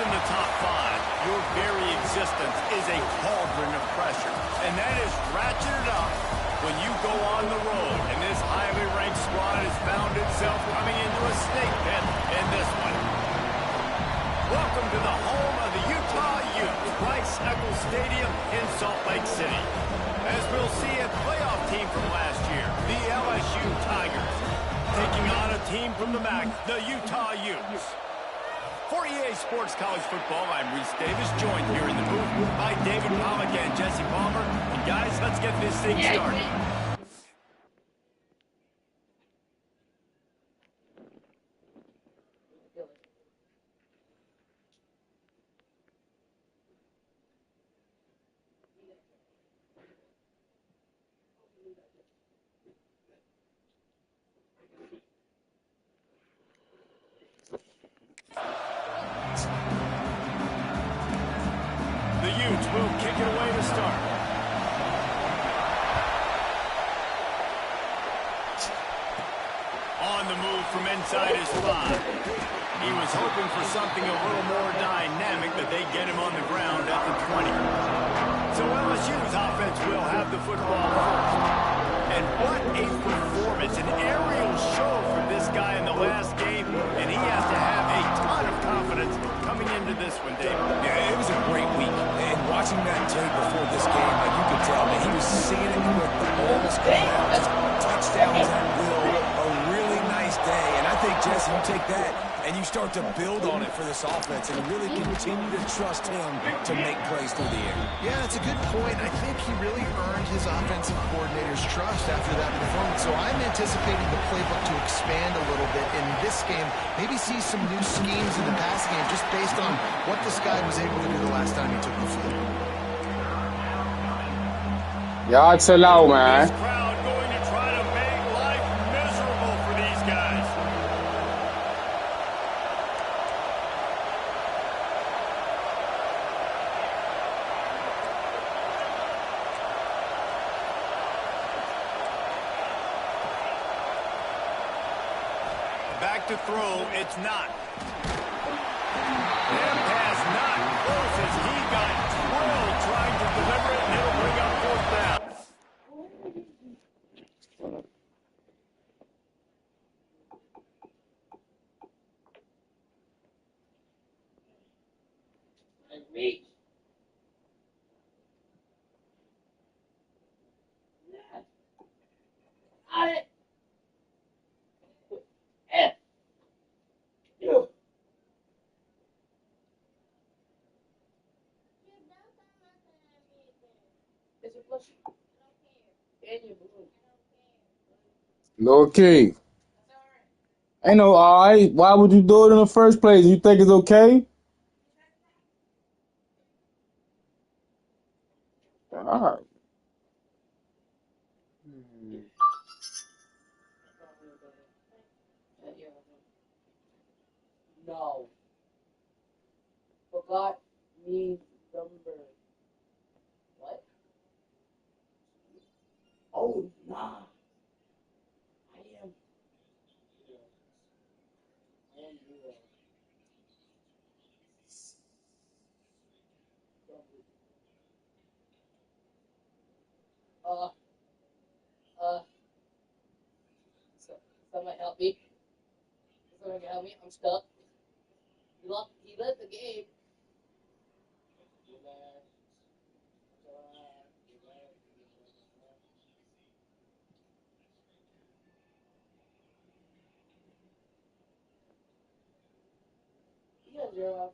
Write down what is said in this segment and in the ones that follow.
in the top 5, your very existence is a cauldron of pressure. And that is ratcheted up when you go on the road. And this highly ranked squad has found itself running into a snake pit in this one. Welcome to the home of the Utah Utes, Rice-Eccles Stadium in Salt Lake City. As we'll see a playoff team from last year, the LSU Tigers, taking on a team from the MAC, the Utah Utes. For EA Sports College Football, I'm Reese Davis, joined here in the booth by David Pollack and Jesse Palmer. And guys, let's get this thing started. The Utes will kick it away to start. On the move from inside his 5. He was hoping for something a little more dynamic, but they get him on the ground at the 20. So LSU's offense will have the football first. And what a performance, an aerial show from this guy in the last game, and he has to have a ton of confidence coming into this one, David. Yeah, it was a great week. And watching that tape before this game, like you could tell, man, he was seeing it with the ball was coming out. Touchdowns at will, a really nice day. And I think, Jesse, you take that and you start to build on it for this offense and really continue to trust him to make plays through the air. Yeah, that's a good point. I think he really earned his offensive coordinator's trust after that performance. So I'm anticipating the playbook to expand a little bit in this game. Maybe see some new schemes in the passing game just based on what this guy was able to do the last time he took the field. Y'all chill out, man. This crowd going to try to make life miserable for these guys. Back to throw, it's not. That pass not close as he got twirled trying to deliver it, and it'll bring up 4th down. Reach. Got it. You. It's a plus. And you Low key. Ain't no alright. Why would you do it in the first place? You think it's okay? Alright. No. Forgot me number. What? Oh, nah. I am. Somebody help me. Somebody help me. I'm stuck. He left the game. You guys are off.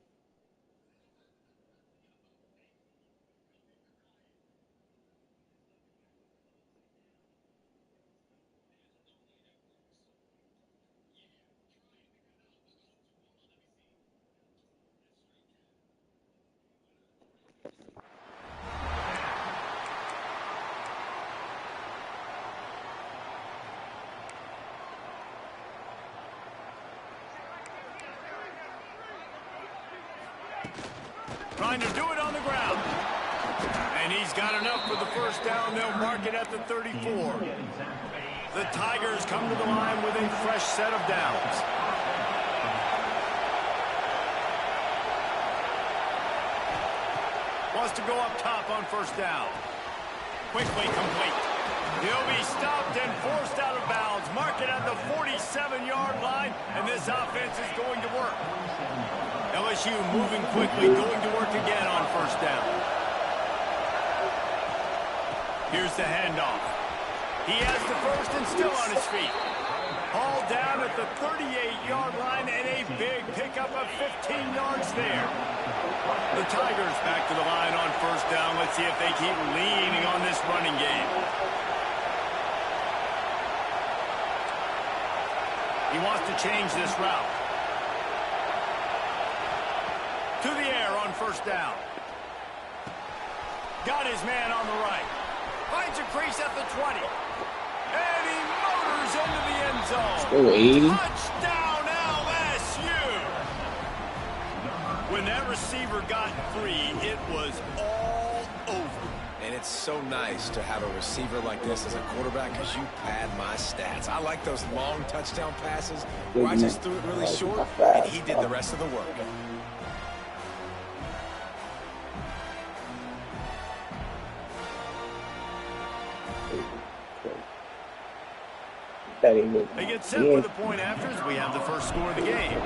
Trying to do it on the ground. And he's got enough for the first down. They'll mark it at the 34. The Tigers come to the line with a fresh set of downs. wants to go up top on first down. Quickly complete. He'll be stopped and forced out of bounds. Mark it at the 47-yard line, and this offense is going to work. LSU moving quickly, going to work again on first down. Here's the handoff. He has the first and still on his feet. Hauled down at the 38-yard line, and a big pickup of 15 yards there. The Tigers back to the line on first down. Let's see if they keep leaning on this running game. He wants to change this route. To the air on first down. Got his man on the right. Finds a crease at the 20. And he motors into the end zone. Touchdown LSU. When that receiver got free, it was all over. And it's so nice to have a receiver like this as a quarterback because you pad my stats. I like those long touchdown passes where I just threw it really short, and he did the rest of the work. They get set for the point after as we have the first score of the game.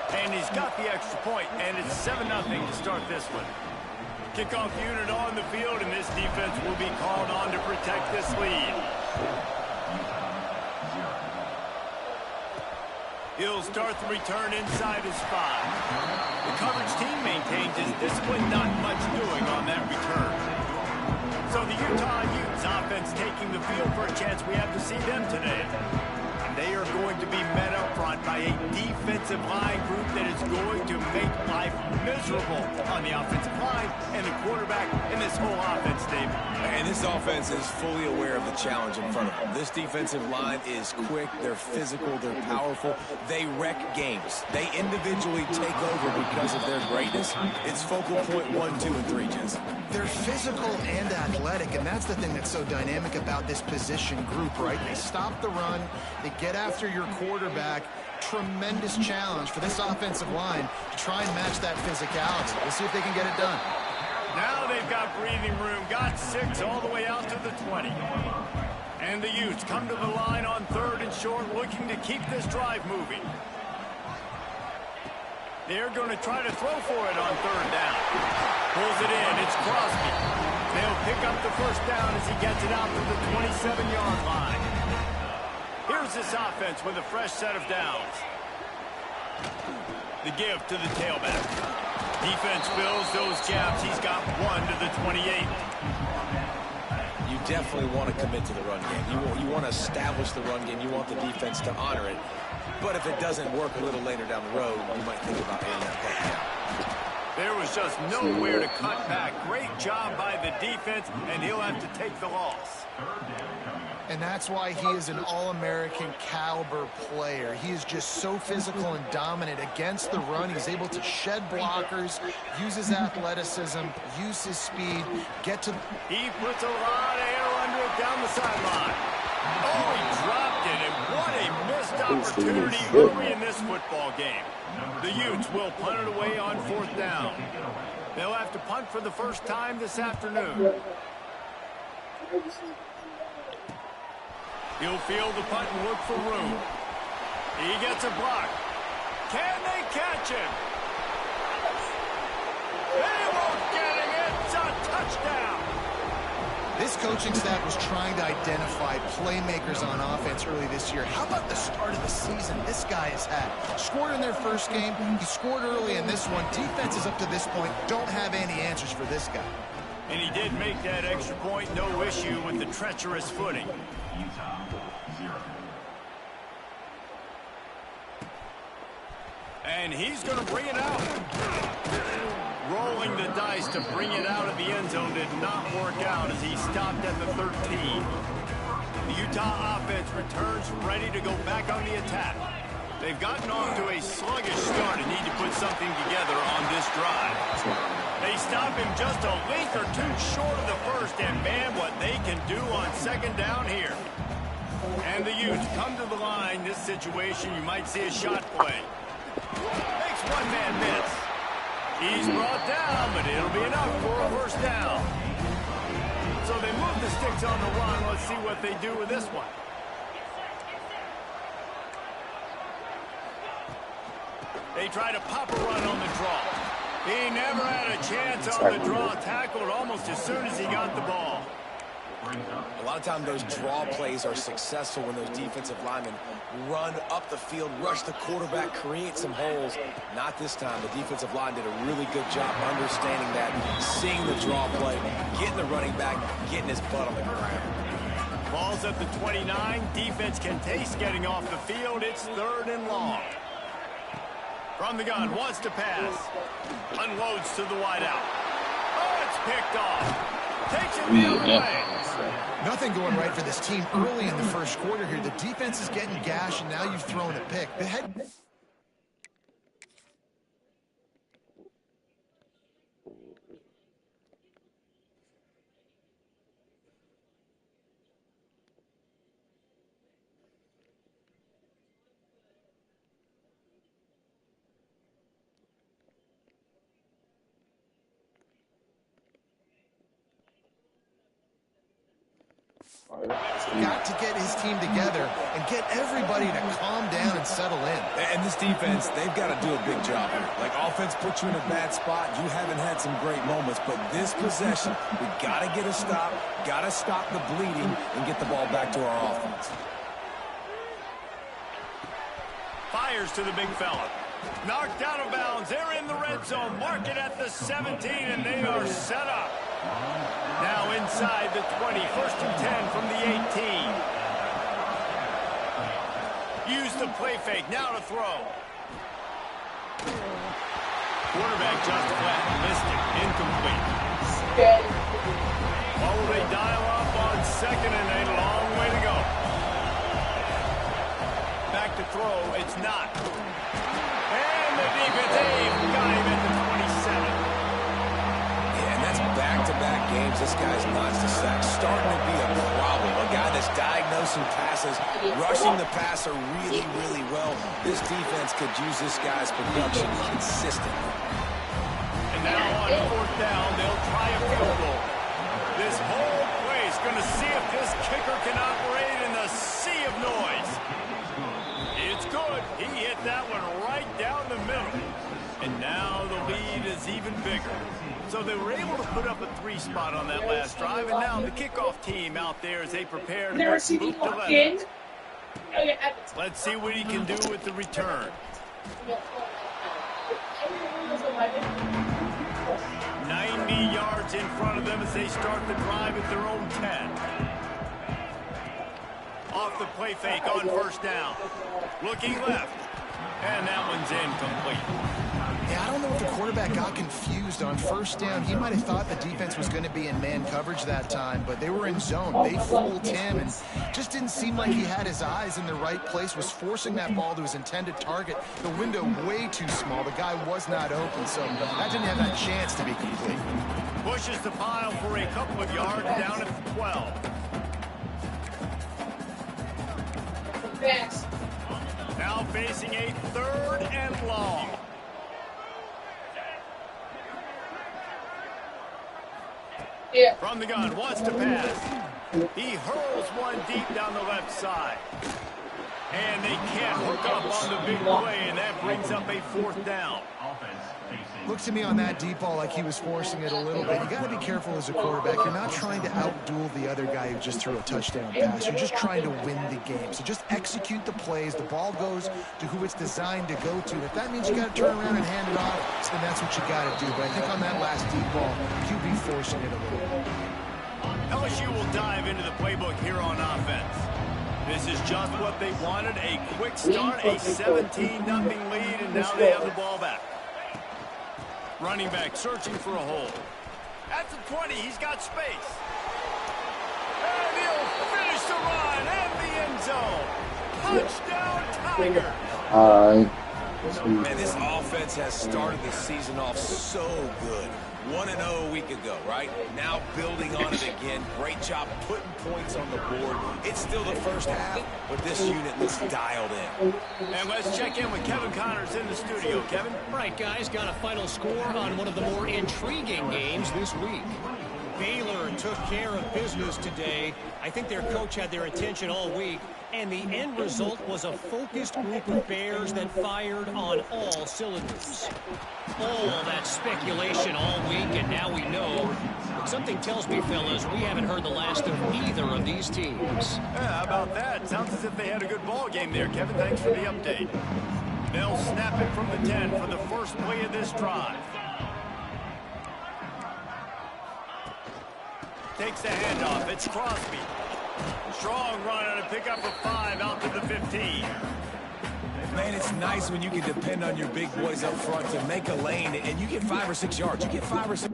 And he's got the extra point, and it's 7-0 to start this one. Kickoff unit on the field, and this defense will be called on to protect this lead. He'll start the return inside his 5. The coverage team maintains his discipline, not much doing on that return. So the Utah Utes offense taking the field for a chance we have to see them today. They are going to be met up front by a defensive line group that is going to make life miserable on the offensive line and the quarterback in this whole offense, Dave. And this offense is fully aware of the challenge in front of them. This defensive line is quick, they're physical, they're powerful. They wreck games. They individually take over because of their greatness. It's focal point 1, 2, and 3, Jess. They're physical and athletic, and that's the thing that's so dynamic about this position group, right? They stop the run, they get after your quarterback. Tremendous challenge for this offensive line to try and match that physicality. We'll see if they can get it done. Now they've got breathing room. Got 6 all the way out to the 20. And the Utes come to the line on 3rd and short, looking to keep this drive moving. They're going to try to throw for it on 3rd down. Pulls it in. It's Crosby. They'll pick up the first down as he gets it out to the 27-yard line. Here's this offense with a fresh set of downs. The give to the tailback. Defense fills those gaps. He's got 1 to the 28. You definitely want to commit to the run game. You want to establish the run game. You want the defense to honor it. But if it doesn't work a little later down the road, you might think about adding that punt down. There was just nowhere to cut back. Great job by the defense, and he'll have to take the loss. And that's why he is an All-American caliber player. He is just so physical and dominant against the run. He's able to shed blockers, use his athleticism, use his speed, get to... He puts a lot of air under it down the sideline. Oh, he dropped it, and what a missed opportunity early in this football game. The Utes will punt it away on 4th down. They'll have to punt for the first time this afternoon. He'll field the punt and look for room. He gets a block. Can they catch him? They won't get him. It's a touchdown. This coaching staff was trying to identify playmakers on offense early this year. How about the start of the season this guy has had? Scored in their first game. He scored early in this one. Defenses up to this point don't have any answers for this guy. And he did make that extra point. No issue with the treacherous footing. And he's going to bring it out. Rolling the dice to bring it out of the end zone did not work out as he stopped at the 13. The Utah offense returns ready to go back on the attack. They've gotten off to a sluggish start and need to put something together on this drive. They stop him just a length or two short of the first, and man, what they can do on 2nd down here. And the Utes come to the line. This situation, you might see a shot play. Makes one man miss. He's brought down, but it'll be enough for a first down. So they move the sticks on the run. Let's see what they do with this one. They try to pop a run on the draw. He never had a chance on the draw. Tackled almost as soon as he got the ball. A lot of times those draw plays are successful when those defensive linemen run up the field, rush the quarterback, create some holes. Not this time. The defensive line did a really good job understanding that, seeing the draw play, getting the running back, getting his butt on the ground. Ball's at the 29. Defense can taste getting off the field. It's 3rd and long. From the gun, wants to pass. Unloads to the wideout. Oh, it's picked off. Takes it the other way. Nothing going right for this team early in the first quarter here. The defense is getting gashed, and now you've thrown a pick. The head... got to get his team together and get everybody to calm down and settle in. And this defense, they've got to do a big job here. Like, offense puts you in a bad spot. You haven't had some great moments, but this possession, we got to get a stop, got to stop the bleeding, and get the ball back to our offense. Fires to the big fella. Knocked out of bounds. They're in the red zone. Mark it at the 17, and they are set up. Now inside the 20. 1st and 10 from the 18. Use the play fake. Now to throw. Quarterback just flat. Missed it. Incomplete. Oh, they dial up on 2nd and a long way to go. Back to throw. It's not. And the defense got him at the 27. Back-to-back games, this guy's notched a sack. Starting to be a problem. A guy that's diagnosing passes, rushing the passer really, really well. This defense could use this guy's production consistently. And now on 4th down, they'll try a field goal. This whole play is going to see if this kicker can operate in the sea of noise. It's good. He hit that one right down the middle. And now the lead is even bigger. So they were able to put up a 3-spot on that last drive, and now the kickoff team out there as they prepare to move to left. Let's see what he can do with the return. 90 yards in front of them as they start the drive at their own 10. Off the play fake on 1st down. Looking left. And that one's incomplete. Yeah, I don't know if the quarterback got confused on 1st down. He might have thought the defense was going to be in man coverage that time, but they were in zone. They fooled him and just didn't seem like he had his eyes in the right place, was forcing that ball to his intended target. The window way too small. The guy was not open, so that didn't have that chance to be complete. Pushes the pile for a couple of yards down at the 12. Now facing a 3rd and long. Yeah. From the gun, wants to pass. He hurls one deep down the left side. And they can't hook up on the big play, and that brings up a 4th down. Looks to me on that deep ball like he was forcing it a little bit. You got to be careful as a quarterback. You're not trying to outduel the other guy who just threw a touchdown pass. You're just trying to win the game. So just execute the plays. The ball goes to who it's designed to go to. If that means you got to turn around and hand it off, then that's what you got to do. But I think on that last deep ball, QB forcing it a little bit. LSU will dive into the playbook here on offense. This is just what they wanted, a quick start, a 17-0 lead, and now they have the ball back. Running back searching for a hole. At the 20, he's got space. And he'll finish the run and the end zone. Touchdown, Tiger. Man, this offense has started the season off so good. 1-0 a week ago, right? Now building on it again. Great job putting points on the board. It's still the first half, but this unit looks dialed in. And let's check in with Kevin Connors in the studio. Kevin? Right, guys, got a final score on one of the more intriguing games this week. Baylor took care of business today. I think their coach had their attention all week, and the end result was a focused group of Bears that fired on all cylinders. All that speculation all week, and now we know. But something tells me, fellas, we haven't heard the last of either of these teams. Yeah, how about that? Sounds as if they had a good ball game there, Kevin. Thanks for the update. They'll snap it from the 10 for the first play of this drive. Takes the handoff. It's Crosby. Strong run on a pickup of 5 out to the 15. Man, it's nice when you can depend on your big boys up front to make a lane, and you get 5 or 6 yards. You get 5 or 6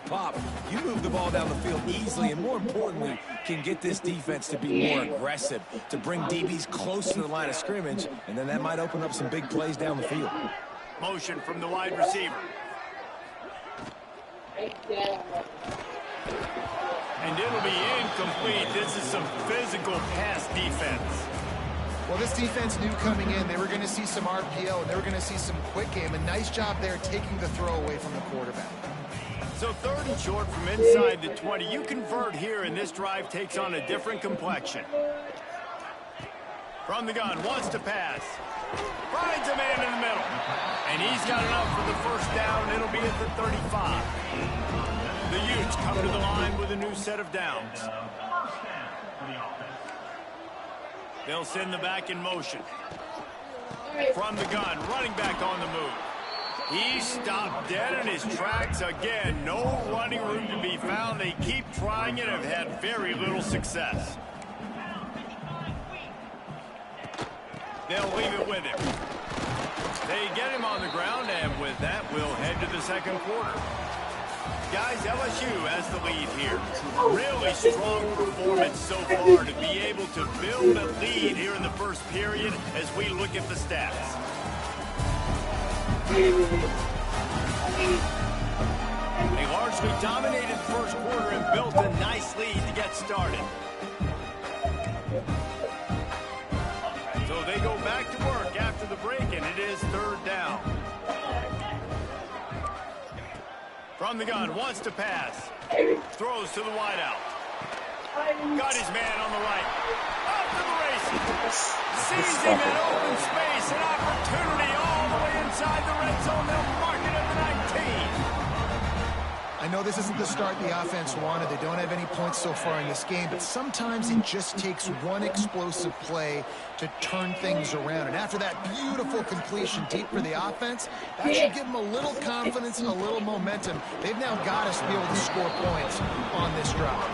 pop. You move the ball down the field easily, and more importantly, can get this defense to be more aggressive, to bring DBs close to the line of scrimmage, and then that might open up some big plays down the field. Motion from the wide receiver. And it'll be incomplete. This is some physical pass defense. Well, this defense knew coming in they were going to see some RPO, and they were going to see some quick game. A nice job there taking the throw away from the quarterback. So 3rd and short from inside the 20. You convert here, and this drive takes on a different complexion. From the gun, wants to pass. Finds a man in the middle. And he's got enough for the first down. It'll be at the 35. The Utes come to the line with a new set of downs. They'll send the back in motion. From the gun, running back on the move. He stopped dead in his tracks again. No running room to be found. They keep trying it and have had very little success. They'll leave it with him. They get him on the ground, and with that, we'll head to the second quarter. Guys, LSU has the lead here. Really strong performance so far to be able to build a lead here in the first period as we look at the stats. They largely dominated the first quarter and built a nice lead to get started. So they go back to work after the break, and it is 3rd down. From the gun, wants to pass. Throws to the wideout. Got his man on the right. Up to the races. Sees him in open space. An opportunity all the way inside the red zone. They'll mark it at the 19. I know this isn't the start the offense wanted. They don't have any points so far in this game, but sometimes it just takes one explosive play to turn things around. And after that beautiful completion deep for the offense, that should give them a little confidence and a little momentum. They've now got us to be able to score points on this drive.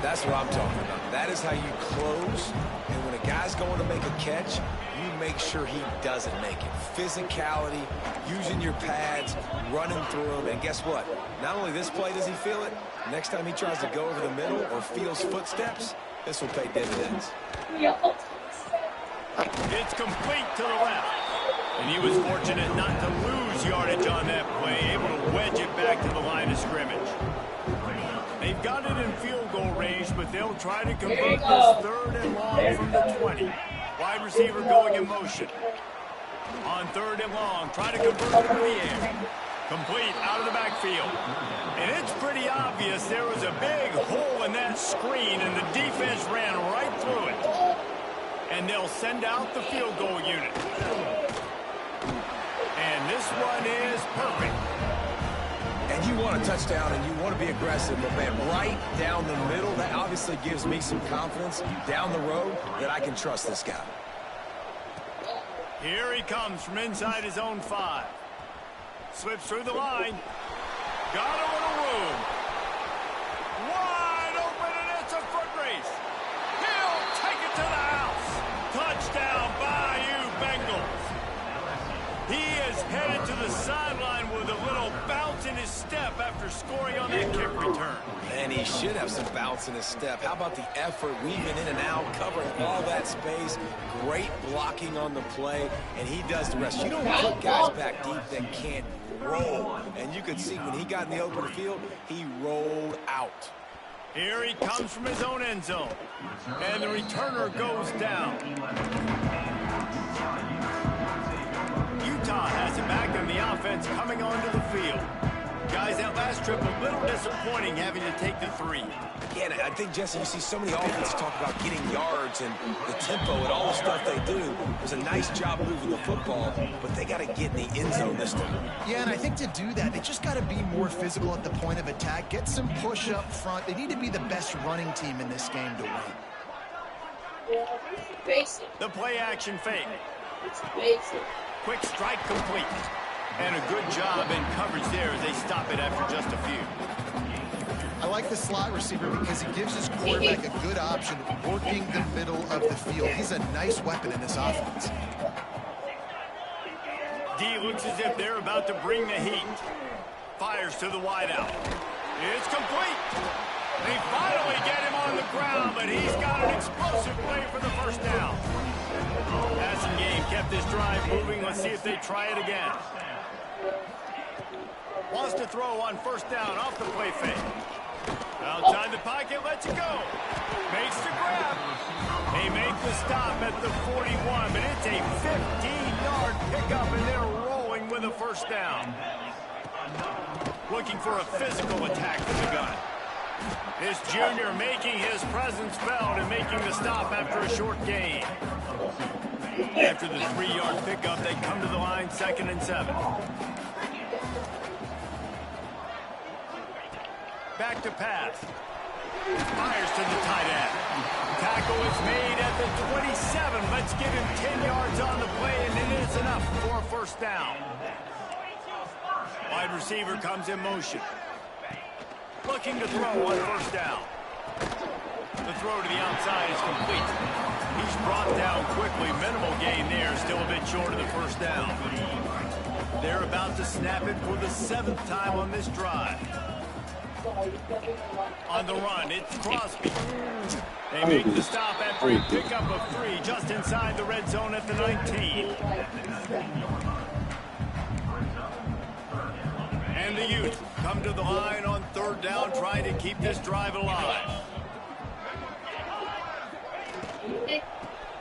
That's what I'm talking about. That is how you close. And when a guy's going to make a catch, you make sure he doesn't make it. Physicality, using your pads, running through them. And guess what? Not only this play does he feel it, next time he tries to go over the middle or feels footsteps, this will pay dividends. It's complete to the left. And he was fortunate not to lose yardage on that play, able to wedge it back to the line of scrimmage. They've got it in field goal range, but they'll try to convert this 3rd and long from the 20. Wide receiver going in motion. On 3rd and long, try to convert through the air. Complete out of the backfield. And it's pretty obvious there was a big hole in that screen, and the defense ran right through it. And they'll send out the field goal unit. And this one is perfect. And you want a touchdown and you want to be aggressive, but man, right down the middle, that obviously gives me some confidence down the road that I can trust this guy. Here he comes from inside his own 5. Slips through the line. Got a little room. Wide open, and it's a foot race. He'll take it to the house. Touchdown, Bayou Bengals. He is headed to the sideline with a little bounce in his step after scoring on that kick return. And he should have some bounce in his step. How about the effort, weaving in and out, covering all that space, great blocking on the play, and he does the rest. You don't put guys back deep that can't roll. And you could see when he got in the open field, he rolled out. Here he comes from his own end zone. And the returner goes down. Utah has it back on the offense coming onto the field. Guys, that last trip a little disappointing having to take the 3. Yeah, and I think, Jesse, you see so many offenses talk about getting yards and the tempo and all the stuff they do. It was a nice job moving the football, but they got to get in the end zone this time. Yeah, and I think to do that, they just got to be more physical at the point of attack, get some push up front. They need to be the best running team in this game to win. The play action fake. It's basic. Quick strike complete. And a good job in coverage there as they stop it after just a few. I like the slot receiver because he gives his quarterback a good option working the middle of the field. He's a nice weapon in this offense. D looks as if they're about to bring the heat. Fires to the wideout. It's complete. They finally get him on the ground, but he's got an explosive play for the first down. Passing game kept this drive moving. Let's see if they try it again. Wants to throw on first down off the play fake. Outside the pocket, lets it go. Makes the grab. They make the stop at the 41, but it's a 15-yard pickup, and they're rolling with a first down. Looking for a physical attack from the gun. This junior making his presence felt and making the stop after a short gain. After the 3-yard pickup, they come to the line 2nd and 7. Back to pass. Fires to the tight end. Tackle is made at the 27. Let's give him 10 yards on the play, and it is enough for a first down. Wide receiver comes in motion. Looking to throw on first down. The throw to the outside is complete. He's brought down quickly. Minimal gain there. Still a bit short of the first down. They're about to snap it for the 7th time on this drive. On the run, it's Crosby. They make the stop after a pickup of 3 just inside the red zone at the 19. And the Utes come to the line on 3rd down, trying to keep this drive alive.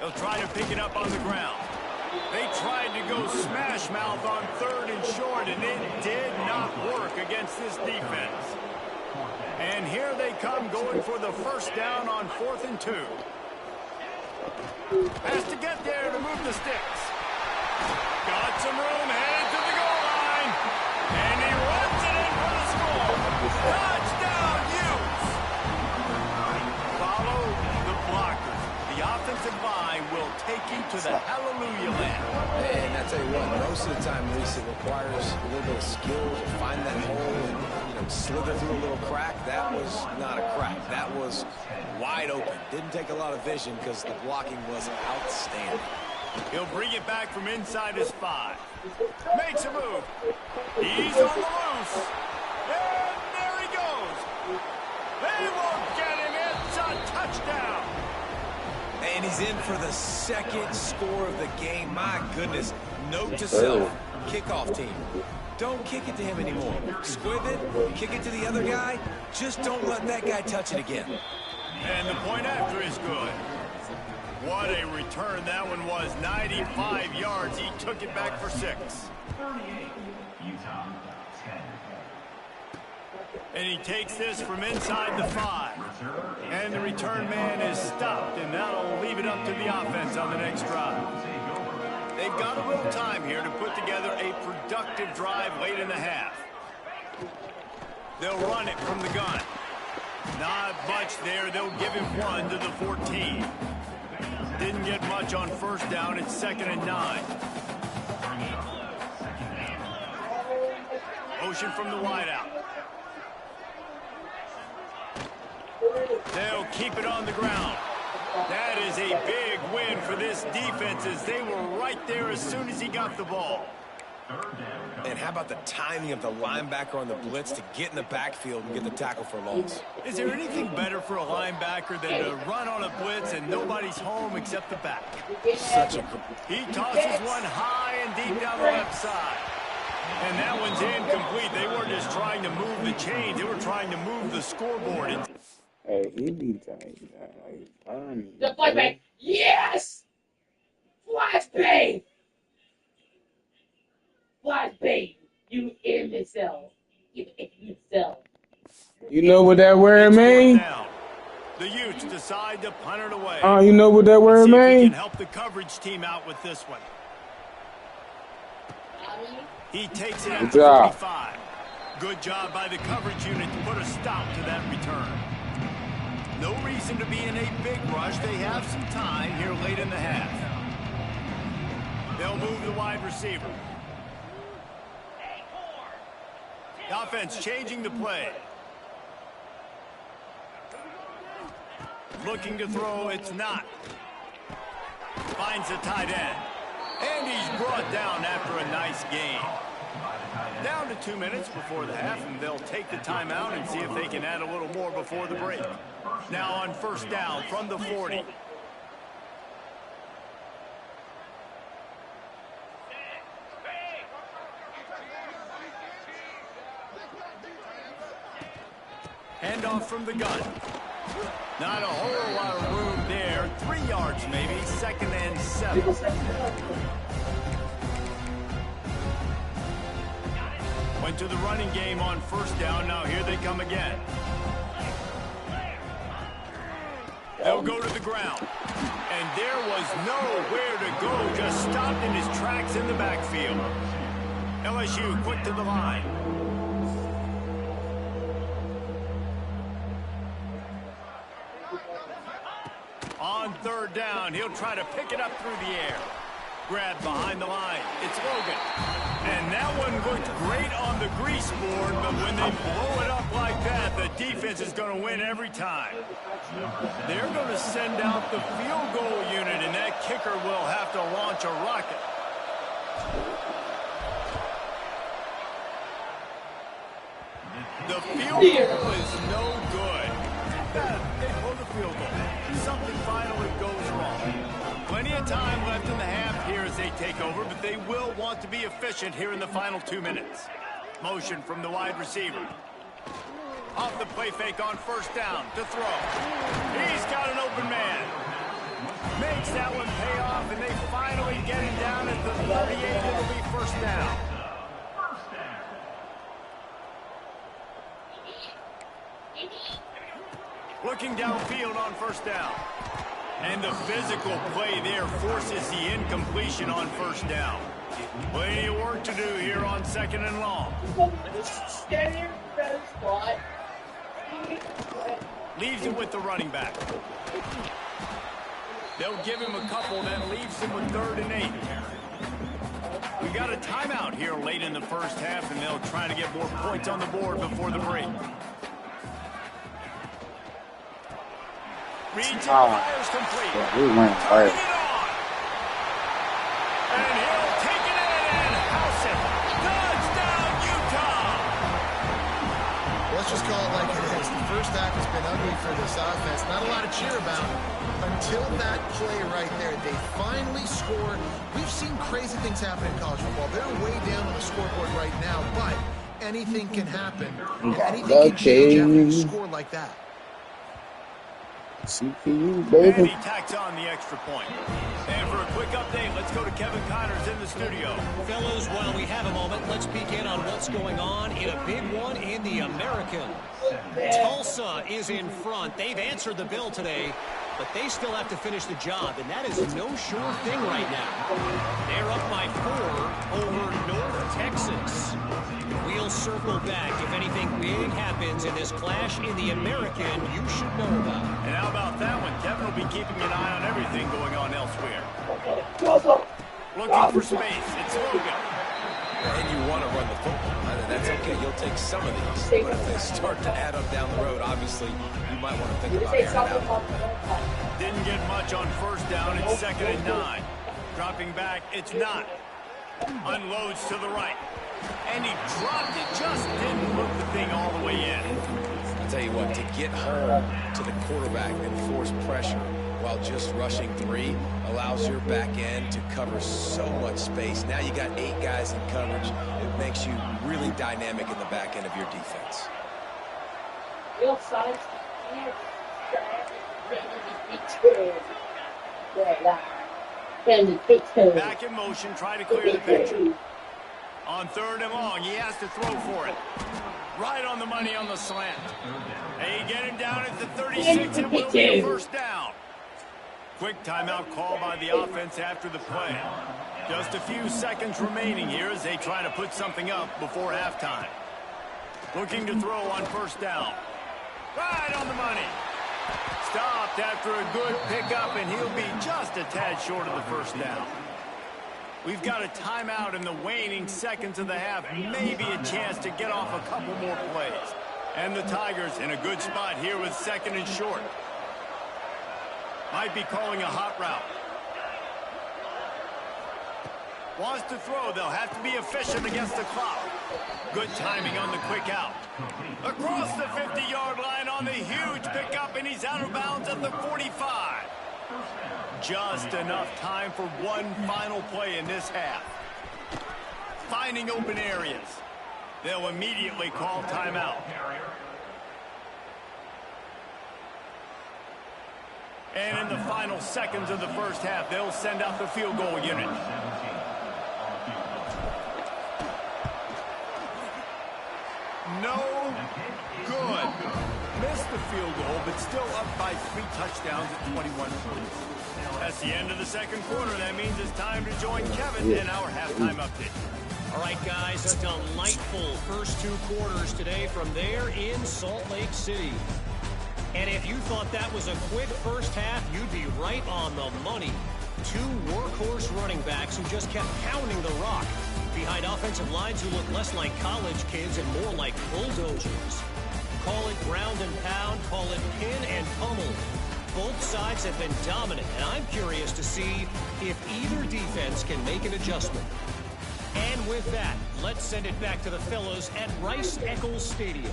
They'll try to pick it up on the ground. They tried to go smash mouth on 3rd and short, and it did not work against this defense. And here they come going for the first down on 4th and 2. Has to get there to move the sticks. Got some room, headed to the goal line. And he runs it in for the score. Touchdown, Utes. Follow the blockers. The offensive line will take you to the hallelujah land. And I tell you what, most of the time, Lisa, it requires a little bit of skill to find that hole and slither through a little crack. That was not a crack. That was wide open. Didn't take a lot of vision because the blocking was outstanding. He'll bring it back from inside his 5. Makes a move. He's on the loose. And there he goes. They won't get him. It's a touchdown. And he's in for the 2nd score of the game. My goodness. Note to self, kickoff team. Don't kick it to him anymore. Squib it, kick it to the other guy. Just don't let that guy touch it again. And the point after is good. What a return that one was. 95 yards. He took it back for 6. And he takes this from inside the 5. And the return man is stopped, and that'll leave it up to the offense on the next drive. They've got a little time here to put together a productive drive late in the half. They'll run it from the gun. Not much there. They'll give him 1 to the 14. Didn't get much on first down. It's 2nd and 9. Motion from the wideout. They'll keep it on the ground. That is a big win for this defense as they were right there as soon as he got the ball. And how about the timing of the linebacker on the blitz to get in the backfield and get the tackle for a loss? Is there anything better for a linebacker than to run on a blitz and nobody's home except the back? Such a... He tosses one high and deep down the left side. And that one's incomplete. They weren't just trying to move the chains. They were trying to move the scoreboard. Hey, he be tight. The flashbang. Yes! Flashbang! Flashbang! You imbecile. You imbecile. You know what that word mean? The Utes decide to punt it away. You know what that word See if we mean? can help the coverage team out with this one. He takes it at the 45. Good job by the coverage unit to put a stop to that return. No reason to be in a big rush. They have some time here late in the half. They'll move the wide receiver. The offense changing the play. Looking to throw, it's not. Finds the tight end. And he's brought down after a nice gain. Down to 2 minutes before the half, and they'll take the timeout and see if they can add a little more before the break. Now on first down from the 40. Handoff from the gun. Not a whole lot of room there. 3 yards maybe. 2nd and 7. Went to the running game on first down. Now here they come again. They'll go to the ground. And there was nowhere to go. Just stopped in his tracks in the backfield. LSU quick to the line. On third down, he'll try to pick it up through the air. Grab behind the line. It's Logan. And that one looked great on the grease board, but when they blow it up like that, the defense is going to win every time. They're going to send out the field goal unit, and that kicker will have to launch a rocket. The field goal is no good. They pull the field goal. Something finally goes wrong. Plenty of time left in the half here as they take over, but they will want to be efficient here in the final 2 minutes. Motion from the wide receiver. Off the play fake on first down to throw. He's got an open man. Makes that one pay off, and they finally get him down at the 38. It'll be first down. Looking downfield on first down. And the physical play there forces the incompletion on first down. Plenty of work to do here on 2nd and long. Leaves it with the running back. They'll give him a couple, then leaves him with 3rd and 8. We got a timeout here late in the first half, and they'll try to get more points on the board before the break. Reads it, fires complete. Yeah, we went hard. And he'll take it in and house it. Touchdown, Utah! Let's just call it like it is. The first half has been ugly for this offense. Not a lot to cheer about until that play right there. They finally scored. We've seen crazy things happen in college football. They're way down on the scoreboard right now, but anything can happen. And anything can change after you score like that. CPU, baby. And he tacks on the extra point. And for a quick update, let's go to Kevin Connors in the studio. Fellas, while we have a moment, let's peek in on what's going on in a big one in the American. Tulsa is in front. They've answered the bell today, but they still have to finish the job, and that is no sure thing right now. They're up by 4 over North Texas. We'll circle back if anything big happens in this clash in the American you should know about. And how about that one? Kevin will be keeping an eye on everything going on elsewhere. Looking for space. It's Logan. And you want to run the football. I mean, that's okay. You'll take some of these. But if they start to add up down the road, obviously, you might want to think about airing out. Didn't get much on first down. It's 2nd and 9. Dropping back, it's not. Unloads to the right. And he dropped it. Just didn't move the thing all the way in. I'll tell you what, to get home to the quarterback and force pressure while just rushing 3 allows your back end to cover so much space. Now you got 8 guys in coverage. It makes you really dynamic in the back end of your defense. Back in motion, try to clear the picture. On 3rd and long, he has to throw for it. Right on the money on the slant. They get him down at the 36. It will be a first down. Quick timeout call by the offense after the play. Just a few seconds remaining here as they try to put something up before halftime. Looking to throw on 1st down. Right on the money. Stopped after a good pickup, and he'll be just a tad short of the 1st down. We've got a timeout in the waning seconds of the half. Maybe a chance to get off a couple more plays. And the Tigers in a good spot here with 2nd and short. Might be calling a hot route. Wants to throw. They'll have to be efficient against the clock. Good timing on the quick out. Across the 50-yard line on the huge pickup, and he's out of bounds at the 45. Just enough time for one final play in this half. Finding open areas. They'll immediately call timeout. And in the final seconds of the 1st half, they'll send out the field goal unit. No good. Missed the field goal, but still up by 3 touchdowns at 21 points. That's the end of the 2nd quarter. That means it's time to join Kevin in our halftime update. All right, guys, a delightful first 2 quarters today from there in Salt Lake City. And if you thought that was a quick first half, you'd be right on the money. 2 workhorse running backs who just kept pounding the rock behind offensive lines who look less like college kids and more like bulldozers. Call it ground and pound, call it pin and pummel. Both sides have been dominant, and I'm curious to see if either defense can make an adjustment. And with that, let's send it back to the fellows at Rice-Eccles Stadium.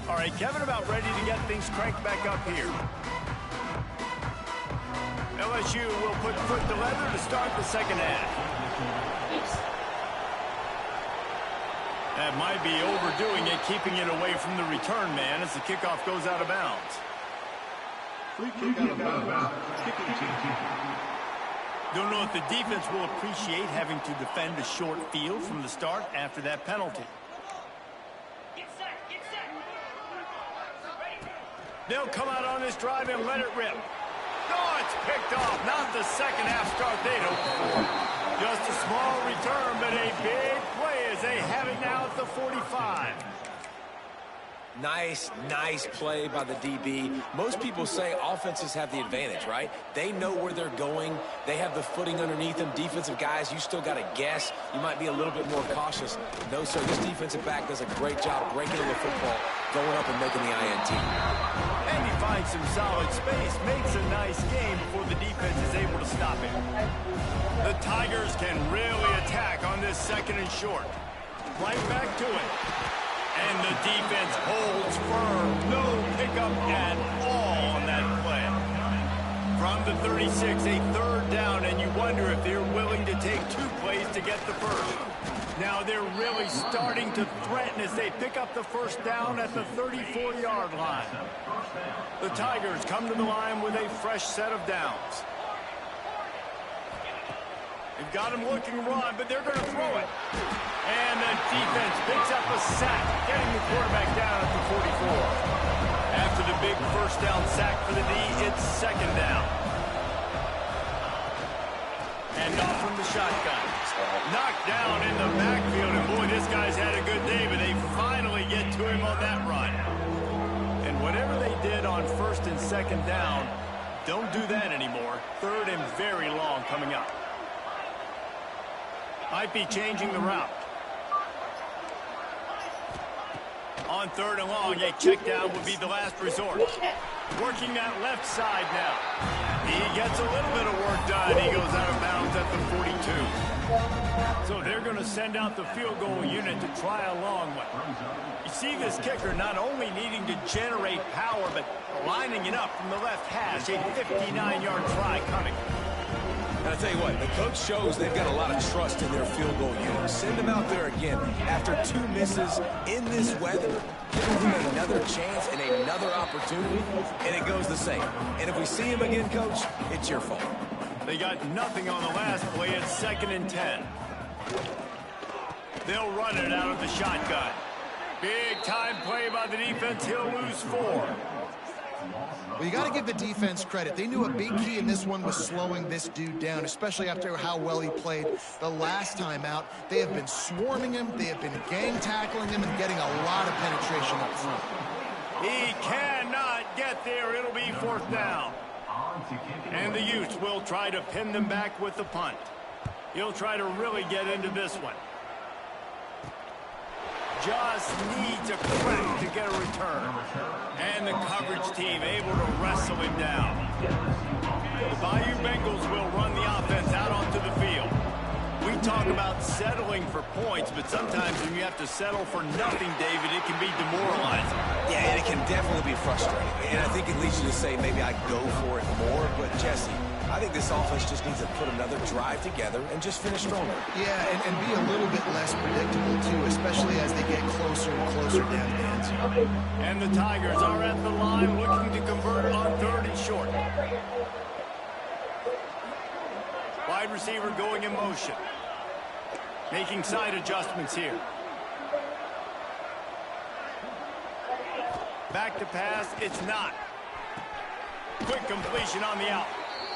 All right, Kevin about ready to get things cranked back up here. LSU will put foot to leather to start the 2nd half. That might be overdoing it, keeping it away from the return man as the kickoff goes out of bounds. Free kick out of bounds. Kicking team. Don't know if the defense will appreciate having to defend a short field from the start after that penalty. They'll come out on this drive and let it rip. Oh, it's picked off. Not the 2nd half start they'd hoped for. Just a small return, but a big play as they have it now at the 45. Nice play by the DB. Most people say offenses have the advantage, right? They know where they're going. They have the footing underneath them. Defensive guys, you still got to guess. You might be a little bit more cautious. No, sir, this defensive back does a great job breaking in the football, going up and making the INT. And he finds some solid space, makes a nice game before the defense is able to stop him. The Tigers can really attack on this 2nd and short. Right back to it. And the defense holds firm. No pickup at all on that play. From the 36, a 3rd down, and you wonder if they're willing to take 2 plays to get the first. Now they're really starting to threaten as they pick up the 1st down at the 34-yard line. The Tigers come to the line with a fresh set of downs. They've got him looking run, but they're going to throw it. And the defense picks up a sack, getting the quarterback down at the 44. After the big 1st down sack for the D, it's 2nd down. And off from the shotgun. Knocked down in the backfield, and boy, this guy's had a good day, but they finally get to him on that run. And whatever they did on 1st and 2nd down, don't do that anymore. 3rd and very long coming up. Might be changing the route. On 3rd and long, a check down would be the last resort. Working that left side now. He gets a little bit of work done. He goes out of bounds at the 42. So they're going to send out the field goal unit to try a long one. You see this kicker not only needing to generate power, but lining it up from the left hash. A 59-yard try coming. And I'll tell you what, the coach shows they've got a lot of trust in their field goal unit. Send them out there again. After 2 misses in this weather, give them another chance and another opportunity, and it goes the same. And if we see him again, Coach, it's your fault. They got nothing on the last play. It's 2nd and 10. They'll run it out of the shotgun. Big time play by the defense. He'll lose 4. Well, you got to give the defense credit. They knew a big key in this one was slowing this dude down, especially after how well he played the last time out. They have been swarming him. They have been gang tackling him and getting a lot of penetration up front. He cannot get there. It'll be 4th down. And the Utes will try to pin them back with the punt. He'll try to really get into this one. Just needs a crack to get a return. And the coverage team able to wrestle him down. The Bayou Bengals will run the offense out onto the field. We talk about settling for points, but sometimes when you have to settle for nothing, David, it can be demoralizing. Yeah, and it can definitely be frustrating. And I think it leads you to say maybe I go for it more. But, Jesse, I think this offense just needs to put another drive together and just finish stronger. Yeah, and be a little bit less predictable, too, especially as they get closer and closer down the end zone. And the Tigers are at the line looking to convert on 3rd and short. Wide receiver going in motion. Making side adjustments here. Back to pass, it's not. Quick completion on the out.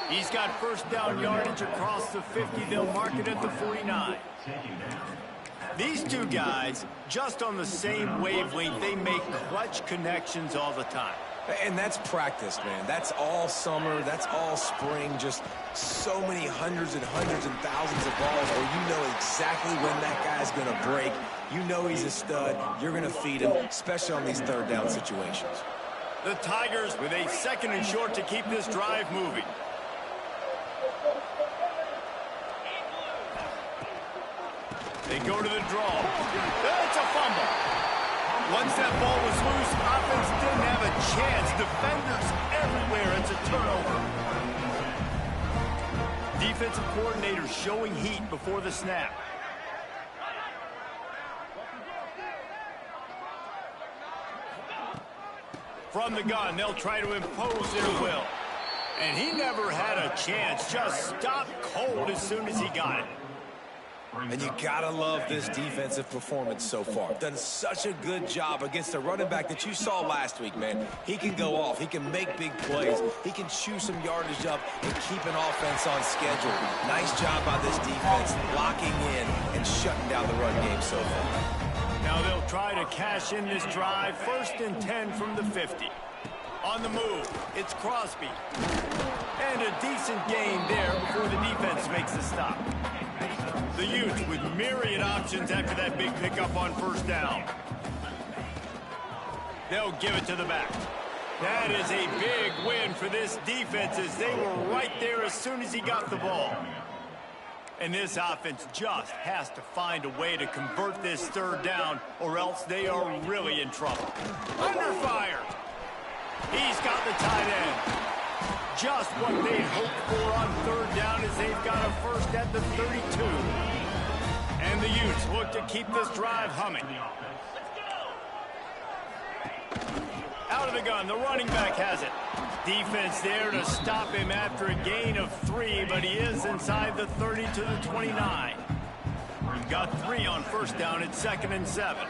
He's got 1st down yardage across the 50. They'll mark it at the 49. These two guys, just on the same wavelength, they make clutch connections all the time. And that's practice, man. That's all summer. That's all spring. Just so many hundreds and thousands of balls where you know exactly when that guy's going to break. You know he's a stud. You're going to feed him, especially on these 3rd down situations. The Tigers with a 2nd and short to keep this drive moving. They go to the draw. It's a fumble. Once that ball was loose, offense didn't have a chance. Defenders everywhere. It's a turnover. Defensive coordinator showing heat before the snap. From the gun, they'll try to impose their will. And he never had a chance. Just stopped cold as soon as he got it. And you gotta love this defensive performance so far. Done such a good job against a running back that you saw last week, man. He can go off. He can make big plays. He can chew some yardage up and keep an offense on schedule. Nice job by this defense locking in and shutting down the run game so far. Now they'll try to cash in this drive. 1st and 10 from the 50. On the move, it's Crosby. And a decent gain there before the defense makes the stop. The Utes with myriad options after that big pickup on 1st down. They'll give it to the back. That is a big win for this defense as they were right there as soon as he got the ball. And this offense just has to find a way to convert this 3rd down or else they are really in trouble. Under fire. He's got the tight end. Just what they hoped for on 3rd down as they've got a 1st at the 32. And the Utes look to keep this drive humming. Out of the gun, the running back has it. Defense there to stop him after a gain of 3, but he is inside the 30 to the 29. Got 3 on 1st down at 2nd and 7.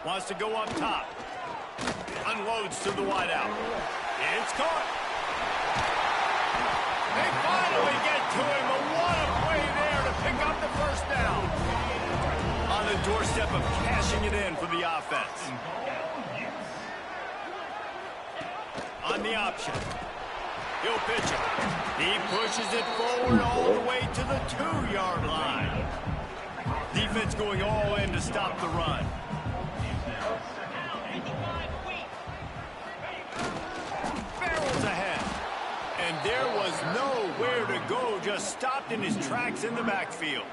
Wants to go up top. Unloads to the wideout. It's caught. They finally get to him. But what a play there to pick up the 1st down. On the doorstep of cashing it in for the offense. On the option. He'll pitch it. He pushes it forward all the way to the 2-yard line. Defense going all in to stop the run. Barrels ahead. And there was nowhere to go, just stopped in his tracks in the backfield.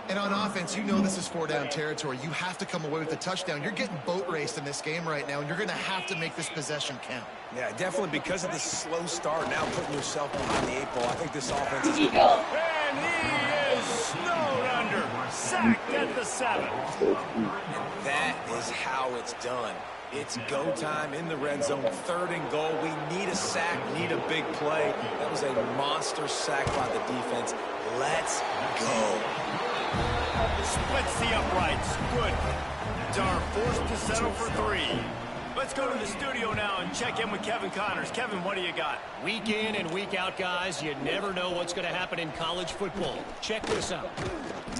And on offense, you know this is 4-down territory. You have to come away with a touchdown. You're getting boat raced in this game right now, and you're going to have to make this possession count. Yeah, definitely because of the slow start, now putting yourself behind the 8 ball. I think this offense is... And he is snowed under. Sacked at the 7. And that is how it's done. It's go time in the red zone, 3rd and goal. We need a sack, need a big play. That was a monster sack by the defense. Let's go. Splits the uprights. Good. Dar forced to settle for 3. Let's go to the studio now and check in with Kevin Connors. Kevin, what do you got? Week in and week out, guys, you never know what's going to happen in college football. Check this out.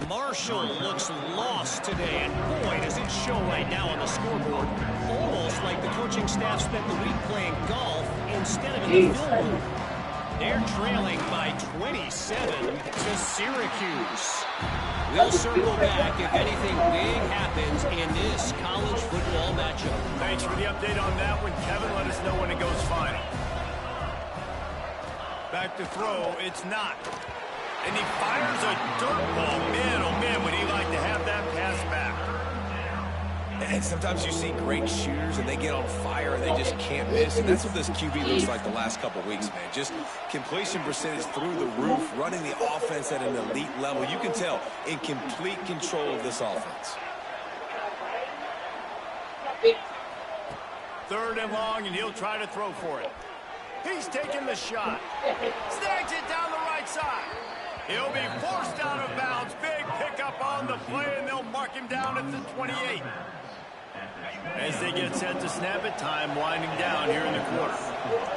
Marshall looks lost today, and boy, does it show right now on the scoreboard. Almost like the coaching staff spent the week playing golf instead of in the film room. They're trailing by 27 to Syracuse. We'll circle back if anything big happens in this college football matchup. Thanks for the update on that one, Kevin. Let us know when it goes final. Back to throw. It's not. And he fires a dirt ball. Man, oh man, would he like to have that pass back. And sometimes you see great shooters and they get on fire and they just can't miss. And that's what this QB looks like the last couple weeks, man. Just completion percentage through the roof, running the offense at an elite level. You can tell in complete control of this offense. 3rd and long, and he'll try to throw for it. He's taking the shot. Snags it down the right side. He'll be forced out of bounds. Big pickup on the play, and they'll mark him down at the 28. As they get set to snap it, time winding down here in the quarter.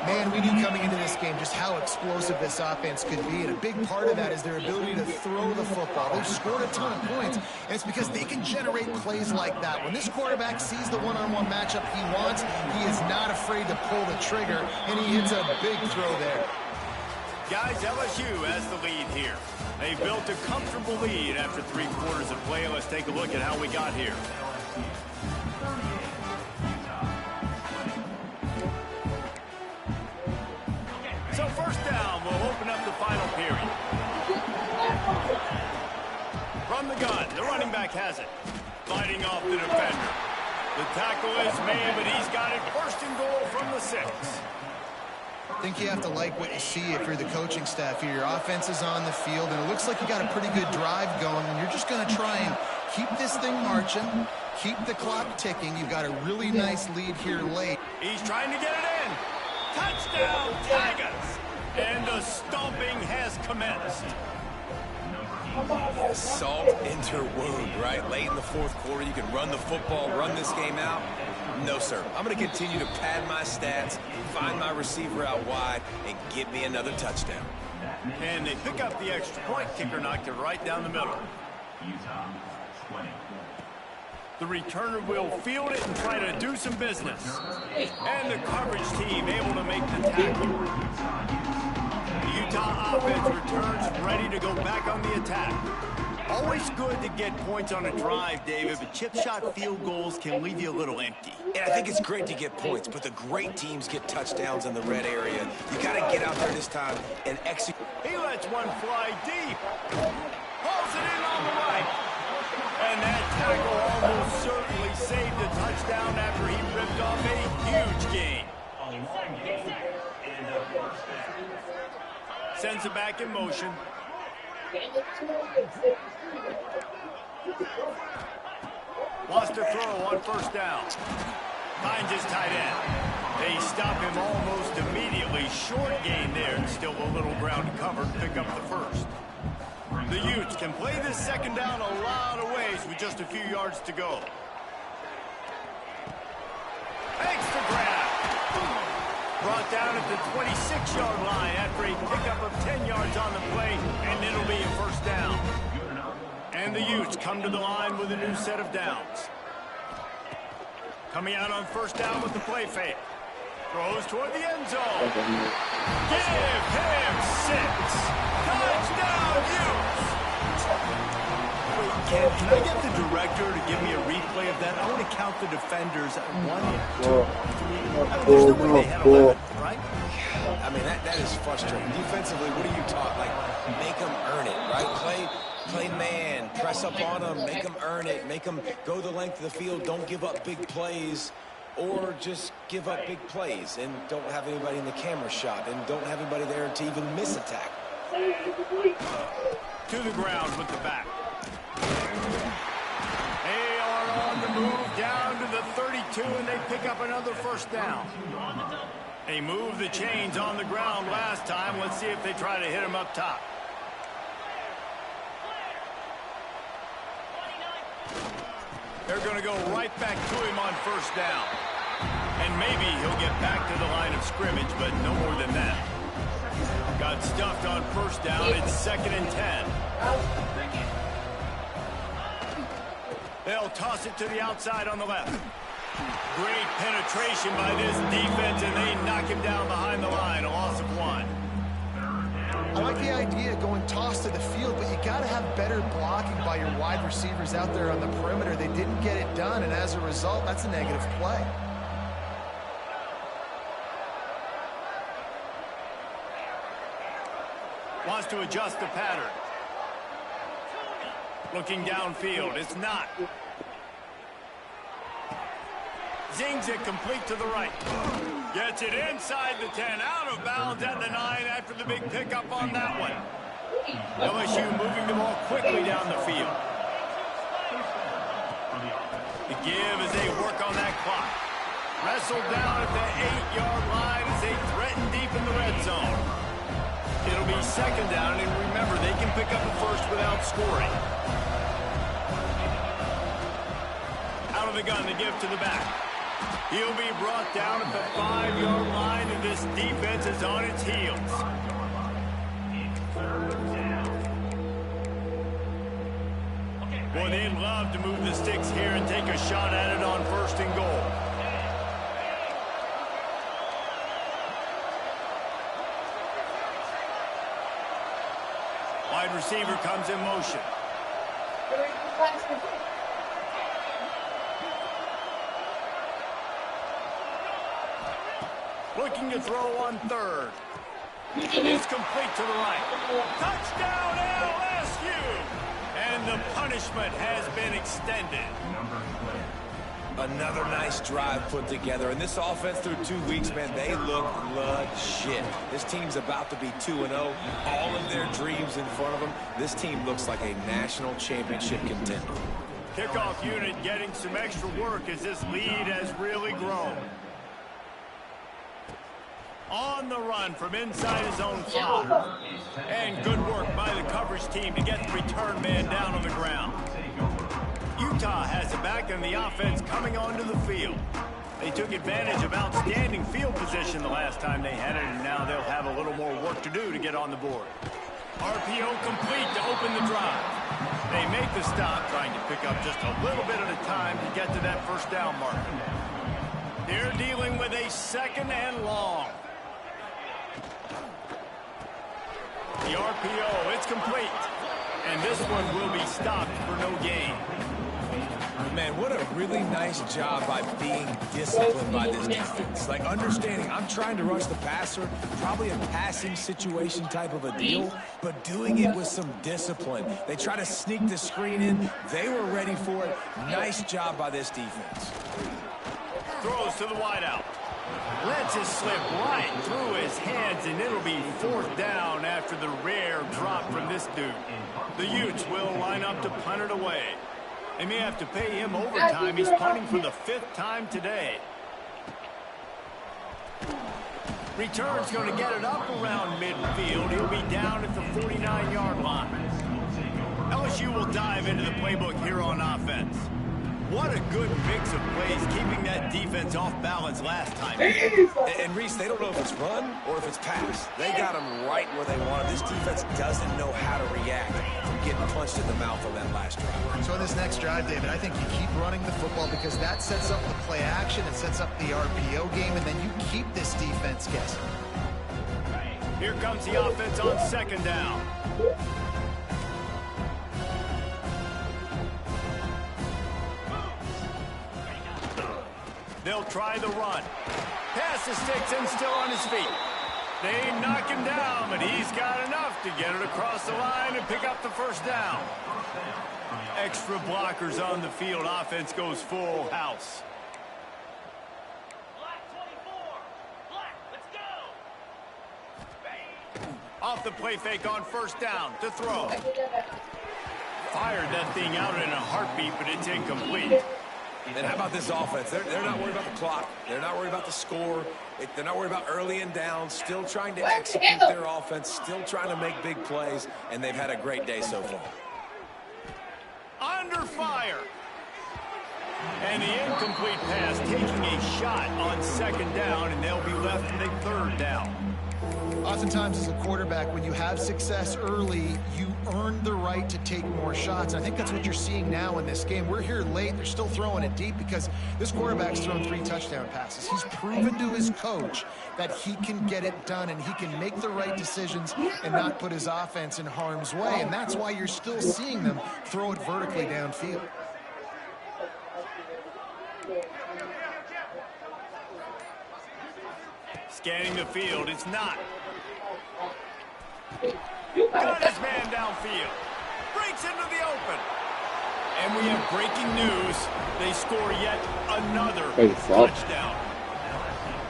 Man, we knew coming into this game just how explosive this offense could be, and a big part of that is their ability to throw the football. They've scored a ton of points, and it's because they can generate plays like that. When this quarterback sees the one-on-one matchup he wants, he is not afraid to pull the trigger, and he hits a big throw there. Guys, LSU has the lead here. They built a comfortable lead after 3 quarters of play. Let's take a look at how we got here. So 1st down, we'll open up the final period. From the gun, the running back has it. Fighting off the defender. The tackle is made, but he's got it 1st and goal from the 6. I think you have to like what you see if you're the coaching staff here. Your offense is on the field, and it looks like you got a pretty good drive going, and you're just going to try and keep this thing marching, keep the clock ticking. You've got a really nice lead here late. He's trying to get it in. Touchdown, Tigers! And the stomping has commenced. Salt into wound, right? Late in the 4th quarter, you can run the football, run this game out. No, sir. I'm going to continue to pad my stats, find my receiver out wide, and get me another touchdown. And they pick up the extra point. Kicker knocked it right down the middle. The returner will field it and try to do some business. And the coverage team able to make the tackle. The Utah offense returns ready to go back on the attack. Always good to get points on a drive, David, but chip shot field goals can leave you a little empty. And I think it's great to get points, but the great teams get touchdowns in the red area. You got to get out there this time and execute. He lets one fly deep. Pulls it in on the right. And that tackle almost certainly saved a touchdown after he ripped off a huge gain. Sends it back in motion. Wants to throw on 1st down. Finds his tight end. They stop him almost immediately. Short gain there. Still a little ground covered. Pick up the 1st. The Utes can play this 2nd down a lot of ways with just a few yards to go. Extra grab. Brought down at the 26-yard line after a pickup of 10 yards on the play, and it'll be a 1st down. And the Utes come to the line with a new set of downs. Coming out on 1st down with the play fake. Throws toward the end zone. Give him 6. Touchdown, Utes. Wait, can I get the director to give me a replay of that? I want to count the defenders at 1, 2, 3. I mean, there's no way they had 11, right? I mean, that is frustrating. Defensively, what are you taught? Like, make them earn it, right? Play man, press up on them, make them earn it, make them go the length of the field, don't give up big plays, or just give up big plays and don't have anybody in the camera shot and don't have anybody there to even miss a tackle. To the ground with the back. They are on the move down to the 32, and they pick up another first down. They moved the chains on the ground last time. Let's see if they try to hit him up top. They're going to go right back to him on first down. And maybe he'll get back to the line of scrimmage, but no more than that. Got stuffed on first down. It's 2nd and 10. They'll toss it to the outside on the left. Great penetration by this defense, and they knock him down behind the line. A loss of 1. I like the idea of going toss to the field, but you got to have better blocking by your wide receivers out there on the perimeter. They didn't get it done, and as a result, that's a negative play. Wants to adjust the pattern. Looking downfield. It's not. Zings it complete to the right. Gets it inside the 10. Out of bounds at the 9 after the big pickup on that one. LSU moving the ball quickly down the field. The give as they work on that clock. Wrestled down at the 8-yard line as they threaten deep in the red zone. It'll be 2nd down, and remember, they can pick up a first without scoring. Out of the gun, the give to the back. He'll be brought down at the 5-yard line, and this defense is on its heels. Boy, they'd love to move the sticks here and take a shot at it on 1st and goal. Wide receiver comes in motion. Looking to throw on 3rd. It's complete to the right. Touchdown LSU! And the punishment has been extended. Another nice drive put together. And this offense through 2 weeks, man, they look legit. This team's about to be 2-0. All of their dreams in front of them. This team looks like a national championship contender. Kickoff unit getting some extra work as this lead has really grown. On the run from inside his own 5. And good work by the coverage team to get the return man down on the ground. Utah has it back, and the offense coming onto the field. They took advantage of outstanding field position the last time they had it, and now they'll have a little more work to do to get on the board. RPO complete to open the drive. They make the stop, trying to pick up just a little bit at a time to get to that first down mark. They're dealing with a 2nd and long. The RPO, it's complete. And this one will be stopped for no gain. Man, what a really nice job by being disciplined by this defense. Like, understanding I'm trying to rush the passer, probably a passing situation type of a deal, but doing it with some discipline. They try to sneak the screen in. They were ready for it. Nice job by this defense. Throws to the wideout. Lets it slip right through his hands, and it'll be 4th down after the rare drop from this dude. The Utes will line up to punt it away. They may have to pay him overtime. He's punting for the 5th time today. Return's going to get it up around midfield. He'll be down at the 49-yard line. LSU will dive into the playbook here on offense. What a good mix of plays, keeping that defense off balance last time. And Reese, they don't know if it's run or if it's pass. They got them right where they want it. This defense doesn't know how to react from getting punched in the mouth on that last drive. So in this next drive, David, I think you keep running the football because that sets up the play action, it sets up the RPO game, and then you keep this defense guessing. Here comes the offense on second down. They'll try the run. Pass the sticks and still on his feet. They knock him down, but he's got enough to get it across the line and pick up the first down. Extra blockers on the field. Offense goes full house. Off the play fake on first down to throw. Fired that thing out in a heartbeat, but it's incomplete. And how about this offense? They're not worried about the clock. They're not worried about the score. They're not worried about early and down. Still trying to execute their offense. Still trying to make big plays. And they've had a great day so far. Under fire. And the incomplete pass taking a shot on second down, and they'll be left with a third down. Oftentimes as a quarterback, when you have success early, you earn the right to take more shots. I think that's what you're seeing now in this game. We're here late. They're still throwing it deep because this quarterback's thrown 3 touchdown passes. He's proven to his coach that he can get it done and he can make the right decisions and not put his offense in harm's way. And that's why you're still seeing them throw it vertically downfield. Scanning the field, it's not. Got his man downfield. Breaks into the open. And we have breaking news. They score yet another touchdown.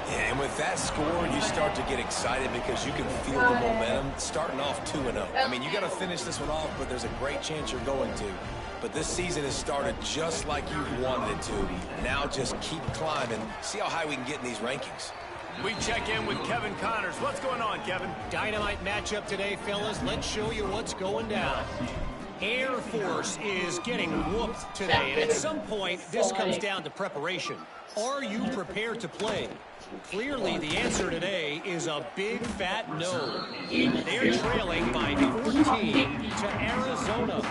Yeah, and with that score, you start to get excited because you can feel the momentum starting off 2-0. I mean, you got to finish this one off, but there's a great chance you're going to. But this season has started just like you wanted it to. Now just keep climbing. See how high we can get in these rankings. We check in with Kevin Connors. What's going on, Kevin? Dynamite matchup today, fellas. Let's show you what's going down. Air Force is getting whooped today, and at some point, this comes down to preparation. Are you prepared to play? Clearly, the answer today is a big fat no. They're trailing by 14 to Arizona.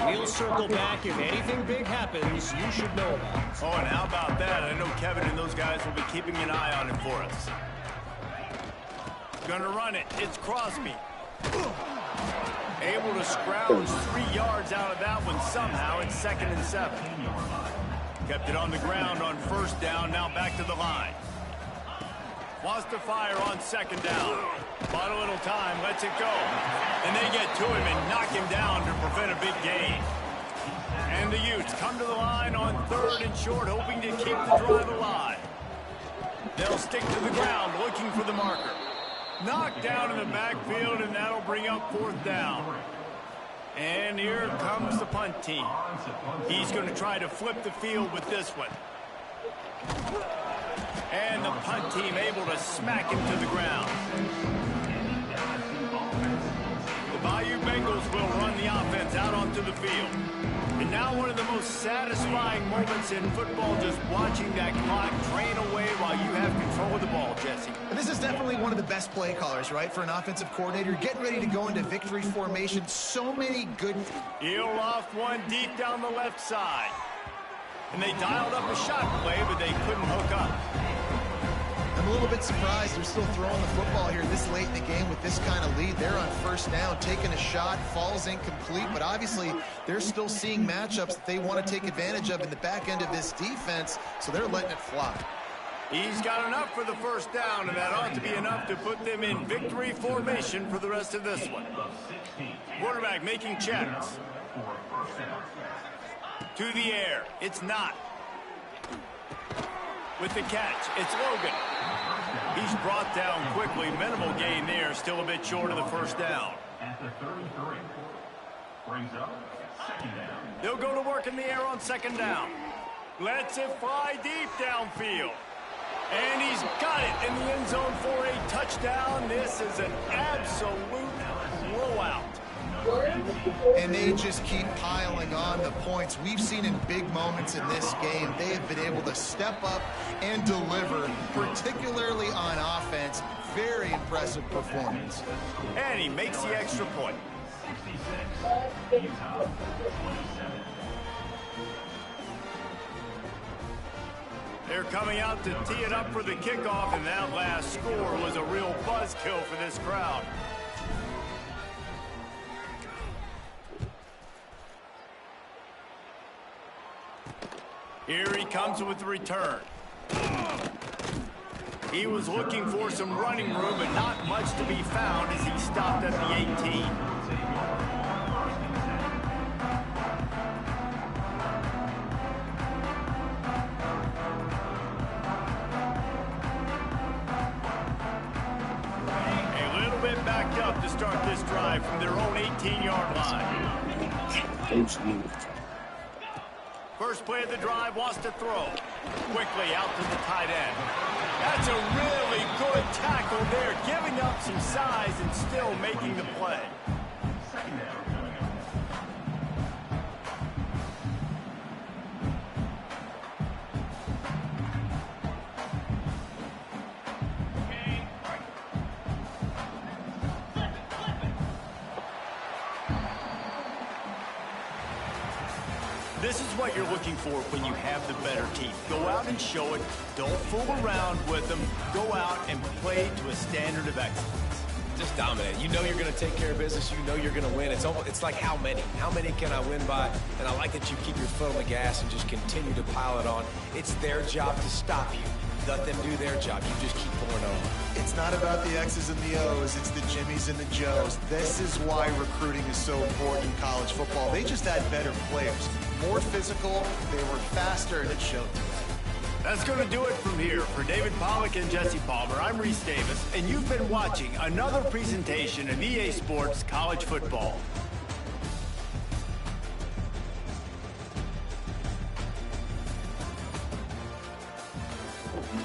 We'll circle back if anything big happens you should know about. Oh, and how about that? I know Kevin and those guys will be keeping an eye on it for us. Gonna run it. It's Crosby. Able to scrounge 3 yards out of that one somehow. It's 2nd and 7. Kept it on the ground on first down. Now back to the line. Wants to fire on second down. Bought a little time, lets it go. And they get to him and knock him down to prevent a big gain. And the Utes come to the line on 3rd and short, hoping to keep the drive alive. They'll stick to the ground, looking for the marker. Knocked down in the backfield, and that'll bring up 4th down. And here comes the punt team. He's going to try to flip the field with this one. And the punt team able to smack him to the ground. The Bayou Bengals will run the offense out onto the field. And now one of the most satisfying moments in football, just watching that clock drain away while you have control of the ball, Jesse. And this is definitely one of the best play callers, right, for an offensive coordinator. Getting ready to go into victory formation. So many good... He'll loft one deep down the left side. And they dialed up a shot play, but they couldn't hook up. I'm a little bit surprised they're still throwing the football here this late in the game with this kind of lead. They're on first down, taking a shot, falls incomplete, but obviously they're still seeing matchups that they want to take advantage of in the back end of this defense, so they're letting it fly. He's got enough for the first down, and that ought to be enough to put them in victory formation for the rest of this one. Quarterback making checks. To the air. It's not. With the catch, it's Logan. He's brought down quickly. Minimal gain there. Still a bit short of the first down. At the 33. Brings up 2nd down. They'll go to work in the air on 2nd down. Lets it fly deep downfield. And he's got it in the end zone for a touchdown. This is an absolute blowout. And they just keep piling on the points. We've seen in big moments in this game, they have been able to step up and deliver, particularly on offense. Very impressive performance. And he makes the extra point. They're coming out to tee it up for the kickoff, and that last score was a real buzzkill for this crowd. Here he comes with the return. He was looking for some running room, but not much to be found as he stopped at the 18. A little bit backed up to start this drive from their own 18-yard line. First play of the drive, wants to throw. Quickly out to the tight end. That's a really good tackle there, giving up some size and still making the play. This is what you're looking for when you have the better team. Go out and show it. Don't fool around with them. Go out and play to a standard of excellence. Just dominate. You know you're going to take care of business. You know you're going to win. It's like how many? How many can I win by? And I like that you keep your foot on the gas and just continue to pile it on. It's their job to stop you. Let them do their job. You just keep pouring on. It's not about the X's and the O's. It's the Jimmies and the Joes. This is why recruiting is so important in college football. They just had better players. More physical, they were faster, and it showed today. That's going to do it from here. For David Pollack and Jesse Palmer, I'm Reese Davis, and you've been watching another presentation of EA Sports College Football.